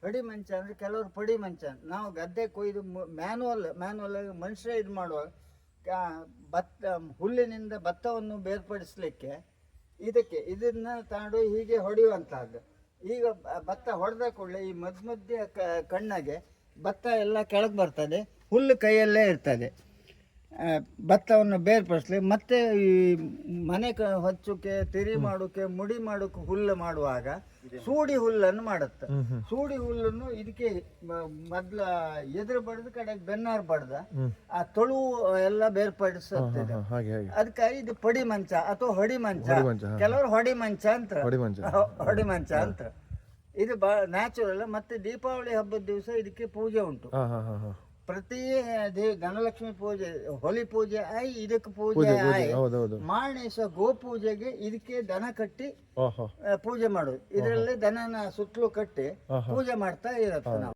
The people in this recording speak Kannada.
ಪಡಿ ಮಂಚ ಅಂದ್ರೆ ಕೆಲವರು ಪಡಿ ಮಂಚ. ನಾವು ಗದ್ದೆ ಕೊಯ್ದು ಮ್ಯಾನುವಲ್ ಆಗಿ ಮನುಷ್ಯ ಇದು ಮಾಡುವಾಗ ಭತ್ತ ಹುಲ್ಲಿನಿಂದ ಭತ್ತವನ್ನು ಬೇರ್ಪಡಿಸ್ಲಿಕ್ಕೆ ಇದನ್ನ ತಗೊಂಡು ಹೀಗೆ ಹೊಡೆಯುವಂತಹದ್ದು. ಈಗ ಭತ್ತ ಹೊಡೆದ ಕೂಡಲೇ ಈ ಮಧ್ಯ ಕಣ್ಣಗೆ ಭತ್ತ ಎಲ್ಲ ಕೆಳಗೆ ಬರ್ತದೆ, ಹುಲ್ಲು ಕೈಯಲ್ಲೇ ಇರ್ತದೆ. ಭತ್ತವನ್ನು ಬೇರ್ಪಡಿಸ್ಲಿ ಮತ್ತೆ ಈ ಮನೆ ಹೊಚ್ಚಕ್ಕೆ, ತಿರಿ ಮಾಡೋಕೆ, ಮುಡಿ ಮಾಡೋಕೆ ಹುಲ್ಲು ಮಾಡುವಾಗ ಸೂಡಿ ಹುಲ್ಲನ್ನು ಮಾಡುತ್ತೆ. ಸೂಡಿ ಹುಲ್ಲನ್ನು ಇದಕ್ಕೆ ಮೊದ್ಲ ಎದುರು ಬಡ್ದು ಕಡೆಗೆ ಬೆನ್ನಾರು ಬಡ್ದ ಆ ತೊಳು ಎಲ್ಲ ಬೇರ್ಪಡಿಸುತ್ತದೆ. ಅದಕ್ಕಾಗಿ ಇದು ಪಡಿ ಮಂಚ ಅಥವಾ ಹೊಡಿ ಮಂಚ, ಕೆಲವರು ಹೊಡಿ ಮಂಚ ಅಂತ, ಹೊಡಿ ಮಂಚ ಅಂತ. ಇದು ನ್ಯಾಚುರಲ್. ಮತ್ತೆ ದೀಪಾವಳಿ ಹಬ್ಬದ ದಿವಸ ಇದಕ್ಕೆ ಪೂಜೆ ಉಂಟು. ಪ್ರತಿ ಧನಲಕ್ಷ್ಮಿ ಪೂಜೆ, ಹೋಲಿ ಪೂಜೆ ಆಯಿ, ಇದಕ್ಕೆ ಪೂಜೆ ಆಯಿ, ಮಾರನೇ ದಿವಸ ಗೋ ಪೂಜೆಗೆ ಇದಕ್ಕೆ ದನ ಕಟ್ಟಿ ಪೂಜೆ ಮಾಡೋದು. ಇದರಲ್ಲಿ ದನನ ಸುತ್ತಲೂ ಕಟ್ಟಿ ಪೂಜೆ ಮಾಡ್ತಾ ಇರತ್ತೆ ನಾವು.